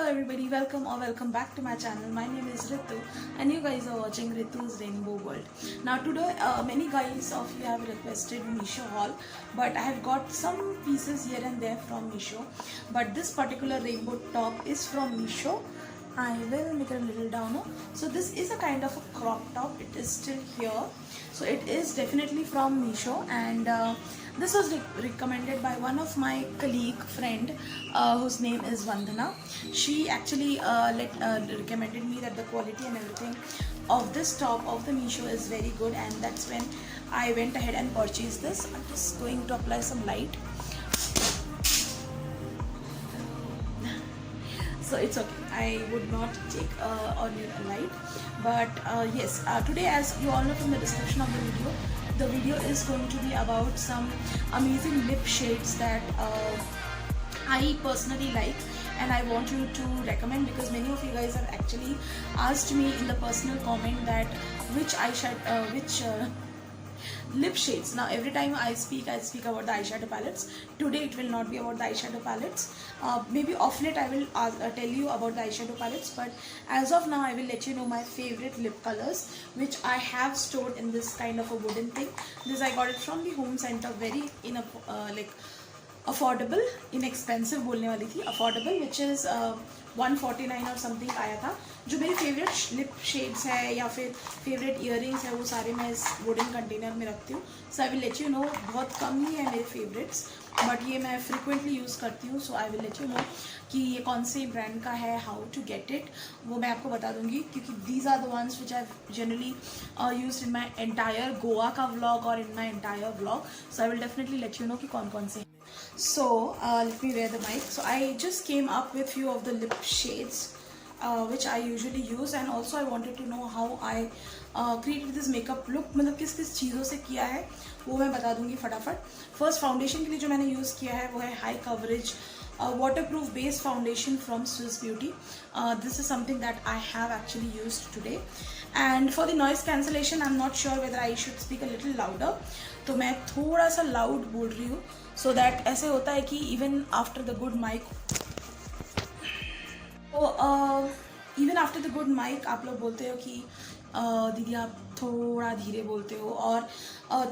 everybody, welcome or welcome back to my channel. My name is Ritu and you guys are watching Ritu's Rainbow World. Now today many guys of you have requested Meesho haul, but I have got some pieces here and there from Meesho, but this particular rainbow top is from Meesho. I will make it a little downer. So this is a kind of a crop top. It is still here. So it is definitely from Meesho, and this was recommended by one of my colleague friend whose name is Vandana. She actually recommended me that the quality and everything of this top of the Meesho is very good, and that's when I went ahead and purchased this. I'm just going to apply some light. So it's okay, I would not take on a light, but yes, today, as you all know from the description of the video is going to be about some amazing lip shades that I personally like and I want you to recommend, because many of you guys have actually asked me in the personal comment that which lip shades. Now every time I speak about the eyeshadow palettes. Today it will not be about the eyeshadow palettes. Maybe off late I will tell you about the eyeshadow palettes, but as of now I will let you know my favorite lip colors which I have stored in this kind of a wooden thing. This I got it from the home center, very affordable, inexpensive बोलने वाली थी, affordable, which is 149 और something आया था. जो मेरे favourite lip shades है या फिर फेवरेट इयररिंग्स है वो सारे मैं इस वुडन कंटेनर में रखती हूँ. So I will let you know. बहुत कम ही है मेरे फेवरेट्स, बट ये मैं फ्रिक्वेंटली यूज़ करती हूँ. So I will let you know कि ये कौन से ब्रांड का है, हाउ टू गेट इट, वो मैं आपको बता दूंगी, क्योंकि these are the ones which I generally use in my entire Goa का व्लॉग और in my entire vlog. So I will definitely let you know कि कौन कौन से. So let me wear the mic. So I just came up with few of the lip shades which I usually use, and also I wanted to know how I created this makeup look. मतलब किस किस चीज़ों से किया है वो मैं बता दूंगी फटाफट. फर्स्ट फाउंडेशन के लिए जो मैंने यूज़ किया है वो है high coverage waterproof base foundation from Swiss Beauty. This is something that I have actually used today. And for the noise cancellation, I'm not sure whether I should speak a little louder. तो मैं थोड़ा सा loud बोल रही हूँ, so that ऐसे होता है कि even after the good mic, तो even after the good mic आप लोग बोलते हो कि दीदी आप थोड़ा धीरे बोलते हो, और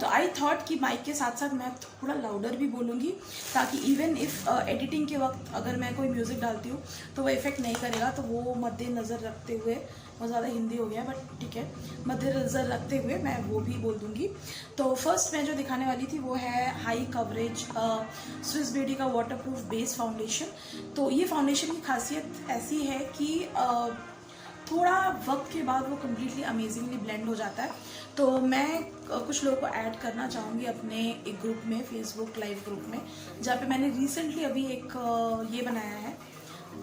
तो आई थॉट कि माइक के साथ साथ मैं थोड़ा लाउडर भी बोलूँगी, ताकि इवन इफ़ एडिटिंग के वक्त अगर मैं कोई म्यूज़िक डालती हूँ तो वो इफ़ेक्ट नहीं करेगा. तो वो मद्देनज़र रखते हुए, बहुत ज़्यादा हिंदी हो गया बट ठीक है, मद्देनज़र रखते हुए मैं वो भी बोल दूँगी. तो फर्स्ट मैं जो दिखाने वाली थी वो है हाई कवरेज स्विस ब्यूटी का वाटरप्रूफ बेस फाउंडेशन. तो ये फाउंडेशन की खासियत ऐसी है कि थोड़ा वक्त के बाद वो कम्प्लीटली अमेजिंगली ब्लेंड हो जाता है. तो मैं कुछ लोगों को ऐड करना चाहूँगी अपने एक ग्रुप में, फेसबुक लाइव ग्रुप में, जहाँ पे मैंने रिसेंटली अभी एक ये बनाया है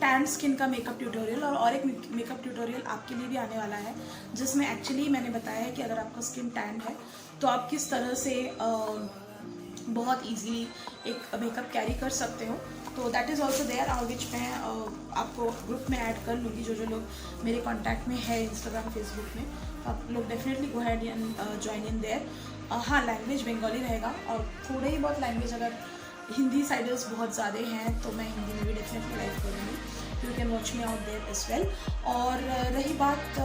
टैन स्किन का मेकअप ट्यूटोरियल, और एक मेकअप ट्यूटोरियल आपके लिए भी आने वाला है, जिसमें एक्चुअली मैंने बताया है कि अगर आपका स्किन टैन है तो आप किस तरह से बहुत ईजीली एक मेकअप कैरी कर सकते हो. तो दैट इज़ ऑल्सो देयर, विच मैं आपको ग्रुप में ऐड कर लूँगी. जो लोग मेरे कॉन्टैक्ट में है इंस्टाग्राम फेसबुक में, आप लोग definitely go had and join in their. हाँ, लैंग्वेज बंगाली रहेगा, और थोड़े ही बहुत लैंग्वेज अगर हिंदी साइडर्स बहुत ज़्यादा हैं तो मैं हिंदी में भी डेफिनेटली लाइव करूँगी. You can watch me out there as well. और रही बात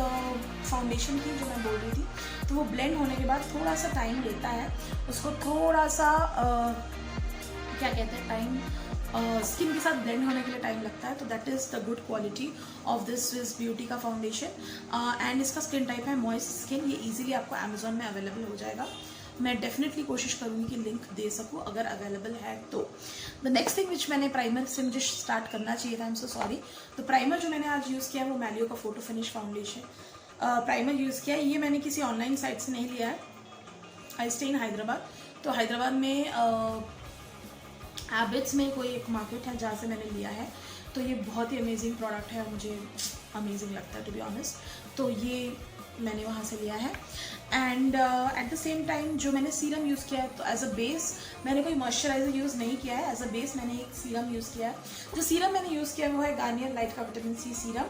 फाउंडेशन की, जो मैं बोल रही थी, तो वो ब्लेंड होने के बाद थोड़ा सा टाइम लेता है. उसको थोड़ा सा क्या कहते हैं, टाइम स्किन के साथ ब्लेंड होने के लिए टाइम लगता है. तो that is the good quality of this Swiss beauty का फाउंडेशन. एंड इसका स्किन टाइप है मॉइस्ट स्किन. ये इजीली आपको अमेजोन में अवेलेबल हो जाएगा. मैं डेफिनेटली कोशिश करूँगी कि लिंक दे सकूँ अगर अवेलेबल है तो. द नेक्स्ट थिंग विच मैंने, प्राइमर से मुझे स्टार्ट करना चाहिए था, आई एम सो सॉरी. तो प्राइमर जो मैंने आज यूज़ किया है वो मैलियो का photo finish foundation primer use किया है. ये मैंने किसी ऑनलाइन साइट से नहीं लिया है. I stay in Hyderabad. तो हैदराबाद में एबिट्स में कोई एक मार्केट है जहाँ से मैंने लिया है. तो ये बहुत ही अमेजिंग प्रोडक्ट है, मुझे अमेजिंग लगता है टू बी ऑनेस्ट. तो ये मैंने वहाँ से लिया है. And at the same time जो मैंने सीरम यूज़ किया है, तो एज अ बेस मैंने कोई मॉइस्चराइजर यूज़ नहीं किया है. एज अ बेस मैंने एक सीरम यूज़ किया है. जो सीरम मैंने यूज़ किया है वो है गार्नियर लाइट का विटामिन सी सीरम,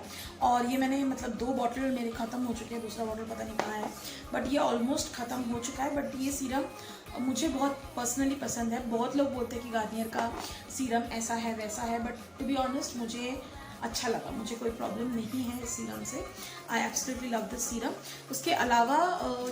और ये मैंने मतलब 2 बॉटल मेरे ख़त्म हो चुके हैं, दूसरा बॉटल पता नहीं कहाँ है, बट ये ऑलमोस्ट ख़त्म हो चुका है. बट ये सीरम मुझे बहुत पर्सनली पसंद है. बहुत लोग बोलते हैं कि गार्नियर का सीरम ऐसा है वैसा है, बट टू बी ऑनेस्ट मुझे अच्छा लगा, मुझे कोई प्रॉब्लम नहीं है इस सीरम से। I absolutely love this serum. उसके अलावा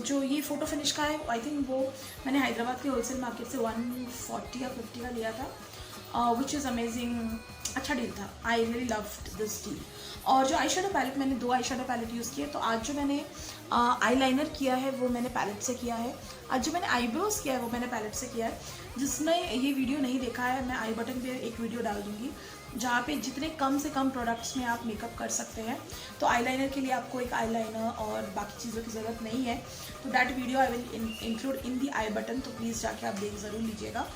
जो ये फोटो फिनिश का है, आई थिंक वो मैंने हैदराबाद के होलसेल मार्केट से 140 या 50 का लिया था, विच इज़ अमेजिंग। अच्छा डील था, I really loved this deal. और जो आई शेडो पैलेट, मैंने 2 आई शेडो पैलेट यूज़ किए। तो आज जो मैंने आई लाइनर किया है वो मैंने पैलेट से किया है। आज जो मैंने आईब्रोज किया है वो मैंने पैलेट से किया है। जिसने ये वीडियो नहीं देखा है, मैं आई बटन पे एक वीडियो डाल दूँगी जहाँ पे जितने कम से कम प्रोडक्ट्स में आप मेकअप कर सकते हैं। तो आई लाइनर के लिए आपको एक आई लाइनर और बाकी चीज़ों की ज़रूरत नहीं है। तो that video I will include in the I button, तो प्लीज़ जाके आप देख ज़रूर लीजिएगा।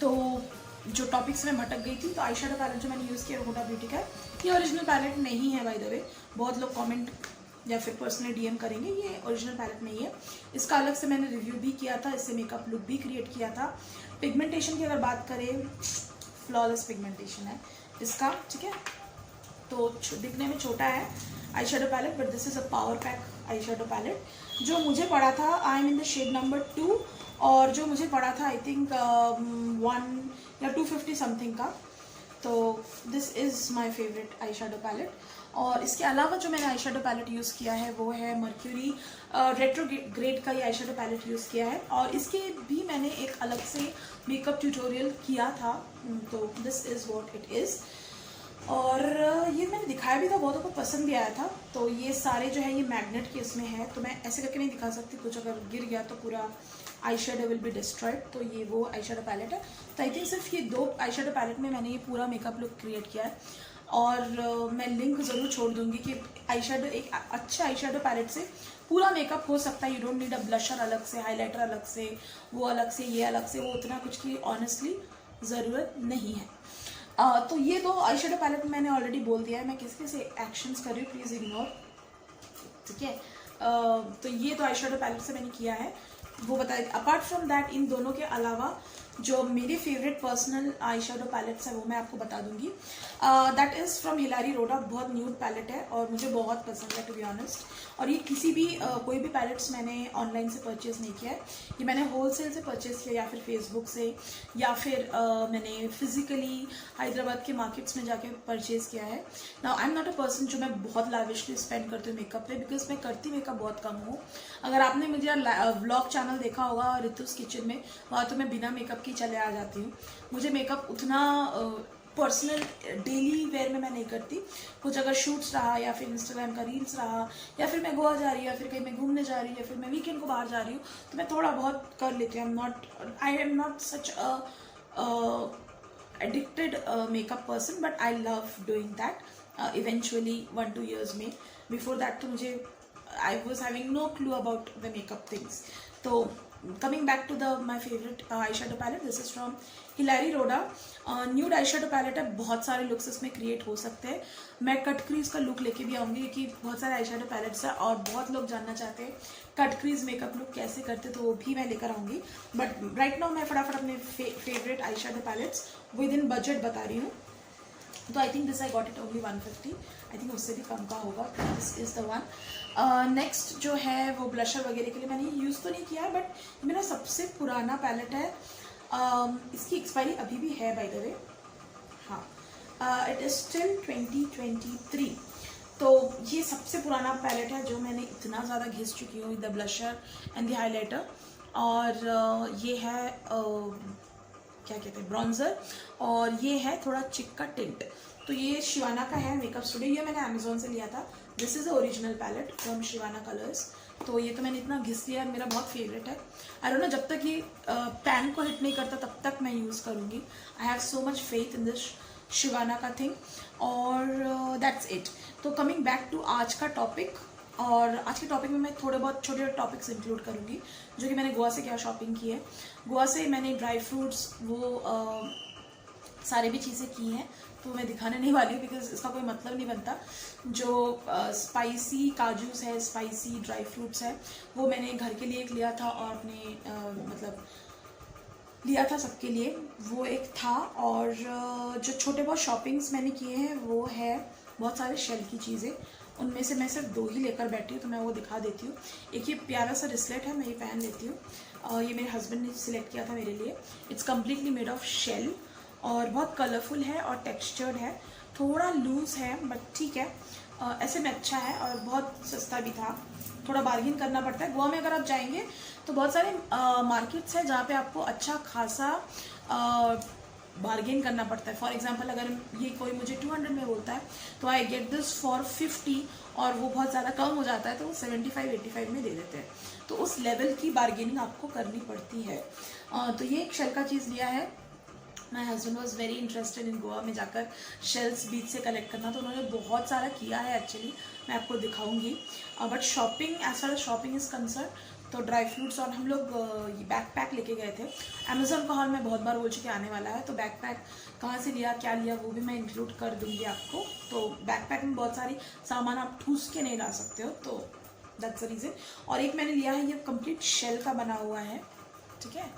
तो जो टॉपिक्स में भटक गई थी, तो आई शेडो पैलेट जो मैंने यूज़ किया हुडा ब्यूटी का है। ये ओरिजिनल पैलेट नहीं है बाय द वे, बहुत लोग कमेंट या फिर पर्सनली डीएम करेंगे, ये ओरिजिनल पैलेट नहीं है। इसका अलग से मैंने रिव्यू भी किया था, इससे मेकअप लुक भी क्रिएट किया था। पिगमेंटेशन की अगर बात करें, फ्लॉलेस पिगमेंटेशन है इसका, ठीक है। तो दिखने में छोटा है eye shadow palette, but this is a power pack eye shadow palette. जो मुझे पड़ा था, I am in the shade number 2, और जो मुझे पड़ा था आई थिंक 1 या 250 समथिंग का। तो this is my favourite eye shadow palette. और इसके अलावा जो मैंने आई शेडो पैलेट यूज़ किया है वो है मर्क्यूरी रेट्रो ग्रेड का ये आई शेडो पैलेट यूज़ किया है। और इसके भी मैंने एक अलग से मेकअप ट्यूटोरियल किया था, तो this is what it is. और ये मैंने दिखाया भी था, बहुतों को पसंद भी आया था। तो ये सारे जो है ये मैग्नेट के इसमें है, तो मैं ऐसे करके नहीं दिखा सकती, कुछ अगर गिर गया तो पूरा eye shadow will be destroyed. तो ये वो आई शेडो पैलेट है। तो आई थिंक सिर्फ ये 2 आई शेडो पैलेट में मैंने ये पूरा मेकअप लुक क्रिएट किया है। और मैं लिंक ज़रूर छोड़ दूंगी कि आई शेडो, एक अच्छा आई शेडो पैलेट से पूरा मेकअप हो सकता है। You don't need a blusher अलग से, हाईलाइटर अलग से, वो अलग से, ये अलग से, वो उतना कुछ की ऑनेस्टली ज़रूरत नहीं है। तो ये 2 आई शेडो पैलेट मैंने ऑलरेडी बोल दिया है, मैं किस किस एक्शंस कर रही हूँ, प्लीज़ इग्नोर, ठीक है। तो ये 2 आई शेडो पैलेट से मैंने किया है, वो बताए। अपार्ट फ्रॉम दैट, इन दोनों के अलावा जो मेरे favourite personal eye shadow pallets है वो मैं आपको बता दूंगी। दैट इज़ फ्रॉम हिलारी रोडा, बहुत न्यूड पैलेट है और मुझे बहुत पसंद है टू बी ऑनेस्ट। और ये किसी भी कोई भी पैलेट्स मैंने ऑनलाइन से परचेज़ नहीं किया है, ये मैंने होलसेल से परचेज़ किया, या फिर फेसबुक से, या फिर मैंने फिजिकली हैदराबाद के मार्केट्स में जाके परचेज़ किया है। Now I am not a person जो मैं बहुत लाविशली स्पेंड करती हूँ मेकअप पे, बिकॉज मैं करती मेकअप बहुत कम हूँ। अगर आपने मुझे व्लॉग चैनल देखा होगा ऋतुस किचन में, वहाँ तो मैं बिना मेकअप की चले आ जाती हूँ। मुझे मेकअप उतना पर्सनल डेली वेयर में मैं नहीं करती। कुछ अगर शूट्स रहा, या फिर इंस्टाग्राम का रील्स रहा, या फिर मैं गोवा जा रही हूँ, या फिर कहीं मैं घूमने जा रही हूँ, या फिर मैं वीकेंड को बाहर जा रही हूँ, तो मैं थोड़ा बहुत कर लेती हूँ। I am not such addicted makeup person, but I love doing that eventually 1-2 years में। before that तो मुझे I was having no clue about the makeup things। तो coming back to my favorite eyeshadow palette, this is from Hilary Rhoda, nude eyeshadow palette है। बहुत सारे looks इसमें create हो सकते हैं। मैं कट क्रीज का लुक लेके भी आऊँगी, क्योंकि बहुत सारे आईशैडो पैलेट्स हैं और बहुत लोग जानना चाहते हैं कट क्रीज मेकअप लुक कैसे करते, तो वो भी मैं लेकर आऊँगी। बट राइट नाउ मैं फटाफट अपने favourite eyeshadow palettes within budget बता रही हूँ। तो I think this I got it only 150, I think उससे भी कम का होगा। This is the one. Next जो है वो ब्लशर वगैरह के लिए मैंने यूज़ तो नहीं किया है, बट मेरा सबसे पुराना पैलेट है। इसकी एक्सपायरी अभी भी है बाय द वे, हाँ, इट इज़ स्टिल 2023। तो ये सबसे पुराना पैलेट है जो मैंने इतना ज़्यादा घिस चुकी हूँ, the blusher and the highlighter. और ये है क्या कहते हैं, ब्रॉन्जर, और ये है थोड़ा चिक का टिंट। तो ये शिवाना का है मेकअप स्टूडियो, ये मैंने अमेजोन से लिया था। This is the original palette from Sivanna Colors. तो ये तो मैंने इतना घिस लिया, मेरा बहुत फेवरेट है। आई डोंट नो, जब तक ये पैन को हिट नहीं करता तब तक मैं यूज़ करूँगी। I have so much faith in this Sivana का थिंग। और दैट्स इट। तो कमिंग बैक टू आज का टॉपिक, और आज के टॉपिक में मैं थोड़े बहुत छोटे छोटे टॉपिक्स इंक्लूड करूँगी, जो कि मैंने गोवा से क्या शॉपिंग की है। गोवा से मैंने ड्राई फ्रूट्स वो सारे भी चीज़ें की हैं, तो मैं दिखाने नहीं वाली हूँ, बिकॉज इसका कोई मतलब नहीं बनता। जो स्पाइसी काजूस है, स्पाइसी ड्राई फ्रूट्स है, वो मैंने घर के लिए एक लिया था, और अपने मतलब लिया था सबके लिए, वो एक था। और जो छोटे बहुत शॉपिंग्स मैंने किए हैं वो है बहुत सारे शेल की चीज़ें, उनमें से मैं सिर्फ 2 ही लेकर बैठी हूँ, तो मैं वो दिखा देती हूँ। एक ये प्यारा सा रिस्लेट है, मैं ये पहन लेती हूँ, और ये मेरे हस्बैंड ने सिलेक्ट किया था मेरे लिए। It's completely made of shell और बहुत कलरफुल है और टेक्सचर्ड है। थोड़ा लूज है बट ठीक है, ऐसे में अच्छा है और बहुत सस्ता भी था। थोड़ा बार्गेन करना पड़ता है। गोवा में अगर आप जाएंगे तो बहुत सारे मार्केट्स हैं जहाँ पे आपको अच्छा खासा बार्गेन करना पड़ता है। फॉर एग्जांपल अगर ये कोई मुझे 200 में बोलता है तो आई गेट दिस फॉर 50 और वो बहुत ज़्यादा कम हो जाता है तो वो 75-85 में दे देते हैं। तो उस लेवल की बार्गेनिंग आपको करनी पड़ती है। तो ये एक शेल का चीज़ लिया है। My husband was very interested in Goa में जाकर शेल्स बीच से कलेक्ट करना, तो उन्होंने बहुत सारा किया है एक्चुअली, मैं आपको दिखाऊंगी। But shopping, as far as shopping is concerned, तो ड्राई फ्रूट्स और हम लोग ये बैकपैक लेके गए थे। अमेजोन का हॉल मैं बहुत बार बोल चुकी आने वाला है, तो बैकपैक कहाँ से लिया, क्या लिया, वो भी मैं इंक्लूड कर दूंगी आपको। तो बैकपैक में बहुत सारी सामान आप ठूस के नहीं ला सकते हो, तो दैट्स द रीज़न। और एक मैंने लिया है, ये कंप्लीट शेल का बना हुआ है, ठीक है।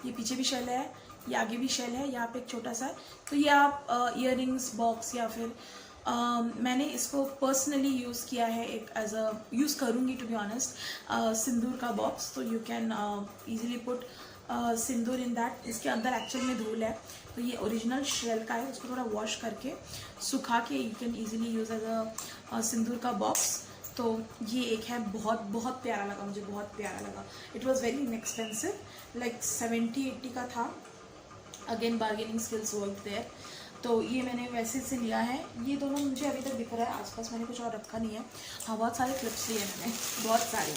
ये पीछे भी शेल है, ये आगे भी शेल है, यहाँ पे एक छोटा सा है। तो ये आप ईयररिंग्स बॉक्स या फिर मैंने इसको पर्सनली यूज़ किया है, एक एज अ यूज़ करूँगी टू बी ऑनेस्ट, सिंदूर का बॉक्स। तो you can easily put Sindoor in that. इसके अंदर एक्चुअल में धूल है, तो ये ओरिजिनल शेल का है। उसको थोड़ा वॉश करके सुखा के you can easily use as a sindoor का बॉक्स। तो ये एक है, बहुत बहुत प्यारा लगा मुझे, बहुत प्यारा लगा। It was very inexpensive, like 70-80 का था। Again bargaining skills work there. तो ये मैंने वैसे से लिया है। ये दोनों मुझे अभी तक दिख रहा है, आसपास मैंने कुछ और रखा नहीं है। हाँ, बहुत सारे क्लिप्स लिए मैंने, बहुत सारे।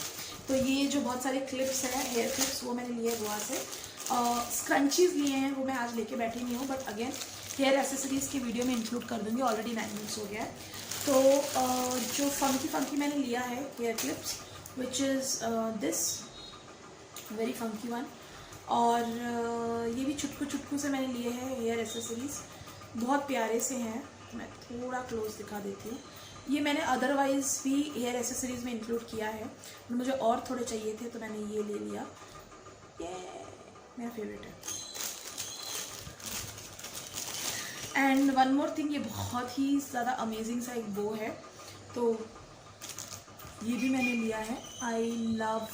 तो ये जो बहुत सारे क्लिप्स हैं, हेयर क्लिप्स, वो मैंने लिए गोवा से। स्क्रंचीज लिए हैं, वो मैं आज लेके बैठी नहीं हूँ, बट अगेन हेयर एसेसरीज़ की वीडियो में इंक्लूड कर दूँगी। ऑलरेडी 9 मिनट्स हो गया है। तो जो फंकी मैंने लिया है hair clips, which is this very funky one. और ये भी छुटकू से मैंने लिए हैं हेयर एसेसरीज़, बहुत प्यारे से हैं। मैं थोड़ा क्लोज दिखा देती हूँ। ये मैंने अदरवाइज़ भी हेयर एसेसरीज़ में इंक्लूड किया है, मुझे और थोड़े चाहिए थे तो मैंने ये ले लिया। ये मेरा फेवरेट है। एंड वन मोर थिंग, ये बहुत ही ज़्यादा अमेजिंग सा एक बो है, तो ये भी मैंने लिया है। आई लव,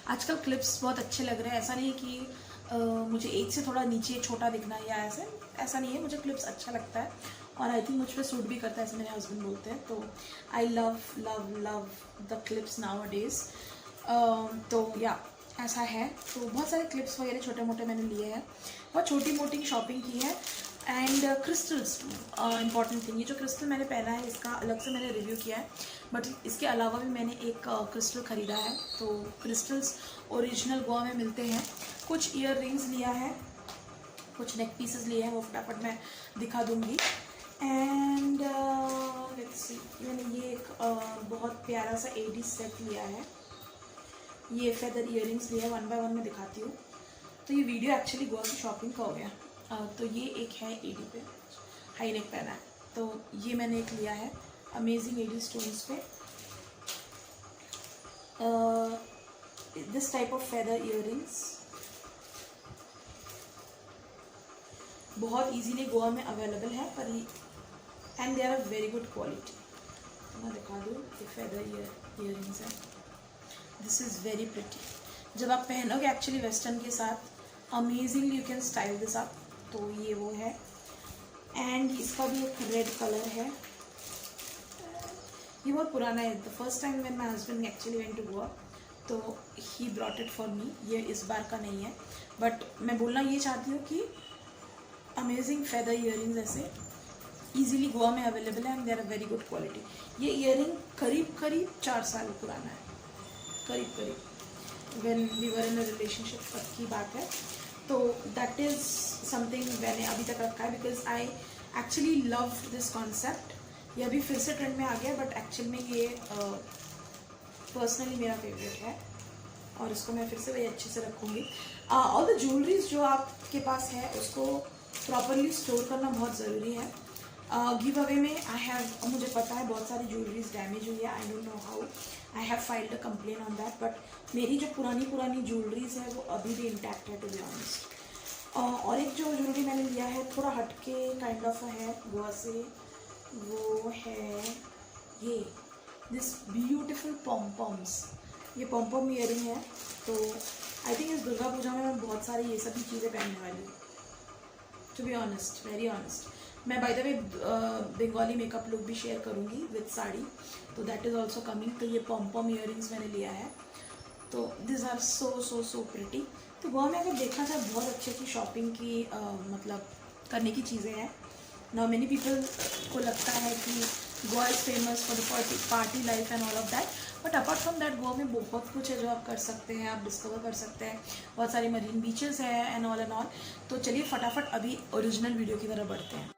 आजकल क्लिप्स बहुत अच्छे लग रहे हैं। ऐसा नहीं है कि मुझे एक से थोड़ा नीचे छोटा दिखना है या ऐसा नहीं है। मुझे क्लिप्स अच्छा लगता है और आई थिंक मुझ पर सूट भी करता है, ऐसे मेरे हस्बैंड बोलते हैं। तो I love love love the clips now days. तो या ऐसा है। तो बहुत सारे क्लिप्स वगैरह छोटे मोटे मैंने लिए हैं, बहुत छोटी मोटी शॉपिंग की है। एंड क्रिस्टल्स, इंपॉर्टेंट थिंग, ये जो क्रिस्टल मैंने पहना है इसका अलग से मैंने रिव्यू किया है, बट इसके अलावा भी मैंने एक क्रिस्टल ख़रीदा है। तो क्रिस्टल्स ओरिजिनल गोवा में मिलते हैं। कुछ ईयर रिंग्स लिया है, कुछ नेक पीसेस लिए हैं, वो फटाफट मैं दिखा दूँगी। एंड लेट्स सी, मैंने ये एक बहुत प्यारा सा एडी सेट लिया है। ये फेदर ईयर रिंग्स लिया है, 1 बाय 1 में दिखाती हूँ। तो ये वीडियो एक्चुअली गोवा की शॉपिंग का हो गया। तो ये एक है एडी पे, हाई नेक पहना है। तो ये मैंने एक लिया है, अमेजिंग एडी स्टोन्स पे, this type of feather earrings. बहुत इजीली गोवा में अवेलेबल है, पर and they are a very good quality. तो मैं दिखा दूँ, एक फेदर ईयर रिंग्स है। This is very pretty. जब आप पहनोगे एक्चुअली वेस्टर्न के साथ, amazingly you can style this up. तो ये वो है। एंड इसका भी एक रेड कलर है। ये बहुत पुराना है। The first time when my husband actually went to Goa, तो he brought it for me. ये इस बार का नहीं है, बट मैं बोलना ये चाहती हूँ कि अमेजिंग फेदर ईयरिंग्स ऐसे इजीली गोवा में अवेलेबल है and they are very good quality. ये ईयरिंग करीब 4 साल पुराना है, करीब when we were in a relationship की बात है। तो दैट इज़ समथिंग मैंने अभी तक रखा है, because I actually love this concept. ये अभी फिर से ट्रेंड में आ गया, बट एक्चुअल में ये पर्सनली मेरा फेवरेट है और इसको मैं फिर से वही अच्छे से रखूँगी। ऑल द ज्वेलरीज जो आपके पास है उसको प्रॉपरली स्टोर करना बहुत ज़रूरी है। गिव अवे में मुझे पता है बहुत सारी ज्वेलरीज डैमेज हुई है। I don't know how, I have filed a complain on that, but मेरी जो पुरानी ज्वेलरीज है वो अभी भी इंटैक्ट है, टू बी ऑनेस्ट। और एक जो ज्वेलरी मैंने लिया है थोड़ा हटके काइंड ऑफ है गोवा से, वो है ये दिस ब्यूटिफुल पॉम्पॉम्स। ये पॉम्पॉम ईयरिंग है। तो आई थिंक इस दुर्गा पूजा में मैं बहुत सारी ये सभी चीज़ें पहनने वाली हूँ। To be honest, very honest. मैं by the way Bengali makeup look भी शेयर करूँगी विद साड़ी, तो दैट इज़ ऑल्सो कमिंग। तो ये पॉम पॉम इयरिंग्स मैंने लिया है, तो this are so so so pretty. तो गोवा में अगर देखा जाए बहुत अच्छी अच्छी शॉपिंग की मतलब करने की चीज़ें हैं। नाउ मेनी पीपल को लगता है कि Goa is famous for the party life and all of that, but apart from that Goa में बहुत कुछ है जो आप कर सकते हैं, आप डिस्कवर कर सकते हैं। बहुत सारे मरीन बीचेस हैं एंड ऑल। तो चलिए फटाफट अभी ओरिजिनल वीडियो की तरफ बढ़ते हैं।